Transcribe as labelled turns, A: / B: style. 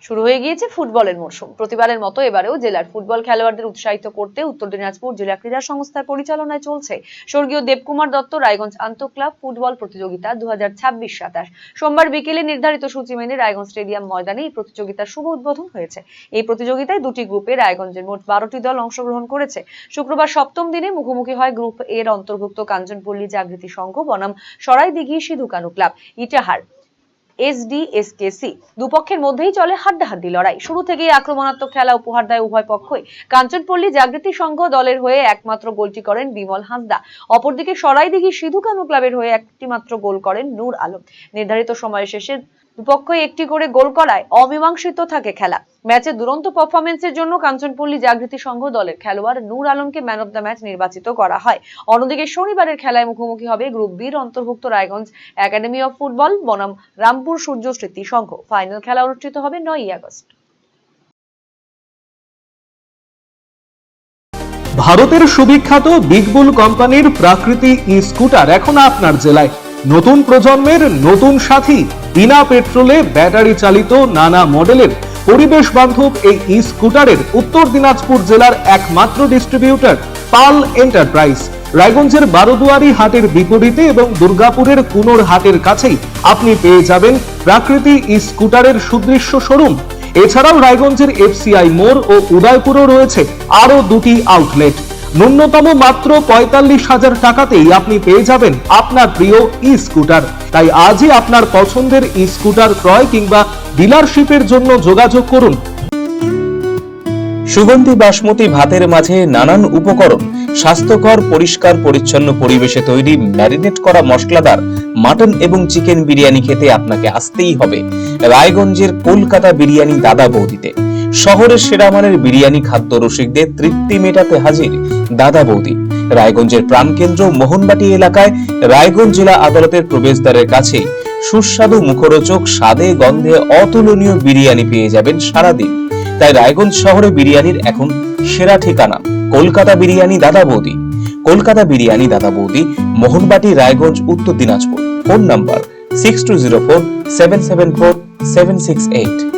A: শুরু হয়ে গিয়েছে ফুটবলের মরশুম। প্রতিবারের মতো এবারেও জেলার ফুটবল খেলোয়াড়দের উৎসাহিত করতে উত্তর দিনাজপুর জেলা ক্রীড়া সংস্থার পরিচালনায় চলছে স্বর্গীয় দেবকুমার দত্ত রায়গঞ্জ আন্তঃক্লাব ফুটবল প্রতিযোগিতা 2026-27। সোমবার বিকেলে নির্ধারিত সূচি মেনে রায়গঞ্জ স্টেডিয়াম ময়দানে এই প্রতিযোগিতার শুভ উদ্বোধন হয়েছে। এই প্রতিযোগিতায় দুটি গ্রুপে রায়গঞ্জের মোট 12টি দল অংশগ্রহণ করেছে। শুক্রবার সপ্তম দিনে মুখোমুখি হয় গ্রুপ এর অন্তর্ভুক্ত কাঞ্চনপল্লী জাগৃতি সংঘ বনাম সরাইদিঘি সিধু কানু ক্লাব ইটাহার এসডিএসকেসি। দুপক্ষের মধ্যেই চলে হাড্ডাহাড্ডি লড়াই। শুরু থেকেই আক্রমণাত্মক খেলা উপহার দেয় উভয় পক্ষই। কাঞ্চনপল্লী জাগৃতি সংঘ দলের হয়ে একমাত্র গোলটি করেন বিমল হাঁসদা। অপরদিকে সরাইদিঘি সিধু কানু ক্লাবের হয়ে একটি মাত্র গোল করেন নূর আলম। নির্ধারিত সময় শেষে দুপক্ষই একটি করে গোল করায় অমীমাংসিত থাকে খেলা। ম্যাচে দুরন্ত পারফরমেন্সের জন্য কাঞ্চনপল্লী জাগৃতি সংঘ দলের খেলোয়াড় নূর আলমকে ম্যান অব দ্য ম্যাচ নির্বাচিত করা হয়। অন্যদিকে শনিবারের খেলায় মুখোমুখি হবে গ্রুপ বির অন্তর্ভুক্ত রায়গঞ্জ একাডেমি অফ ফুটবল বনাম রামপুর সূর্য স্মৃতি সংঘ। ফাইনাল খেলা অনুষ্ঠিত হবে 9ই আগস্ট।
B: ভারতের সুবিখ্যাত বিগ বুল কোম্পানির প্রাকৃতি ই স্কুটার এখন আপনার জেলায়। নতুন প্রজন্মের নতুন সাথী, বিনা পেট্রোলে ব্যাটারি চালিত নানা মডেলের পরিবেশ বান্ধব এই ই স্কুটারের উত্তর দিনাজপুর জেলার একমাত্র ডিস্ট্রিবিউটর পাল এন্টারপ্রাইজ। রায়গঞ্জের বারোদুয়ারি হাটের বিপরীতে এবং দুর্গাপুরের কুনোর হাটের কাছেই আপনি পেয়ে যাবেন প্রাকৃতি ই স্কুটারের সুদৃশ্য শোরুম। এছাড়াও রায়গঞ্জের এফসিআই মোড় ও উদয়পুরেও রয়েছে আরো দুটি আউটলেট। ন্যূনতম মাত্র 45,000 টাকাতেই আপনি পেয়ে যাবেন আপনার প্রিয় ই স্কুটার। তাই আজই আপনার পছন্দের ই স্কুটার ক্রয় কিংবা ডিলারশিপের জন্য যোগাযোগ করুন।
C: সুগন্ধি বাসমতি ভাতের মাঝে নানান উপকরণ, স্বাস্থ্যকর পরিষ্কার পরিচ্ছন্ন পরিবেশে তৈরি ম্যারিনেট করা মশলাদার মাটন এবং চিকেন বিরিয়ানি খেতে আপনাকে আসতেই হবে রায়গঞ্জের কলকাতা বিরিয়ানি দাদা বৌদিতে। শহরের সেরা মানের বিরিয়ানি খাদ্য রসিকদের তৃপ্তি মেটাতে হাজির দাদা বৌদি। রায়গঞ্জের প্রাণকেন্দ্র মোহনবাটি এলাকায় রায়গঞ্জ জেলা আদালতের প্রবেশদ্বারের কাছে সুস্বাদু মুখরোচক স্বাদে গন্ধে অতুলনীয় বিরিয়ানি পেয়ে যাবেন সারাদিন। তাই রায়গঞ্জ শহরে বিরিয়ানির এখন সেরা ঠিকানা কলকাতা বিরিয়ানি দাদা বৌদি। কলকাতা বিরিয়ানি দাদা বৌদি, মোহনবাটি, রায়গঞ্জ, উত্তর দিনাজপুর। Phone number 6204774768।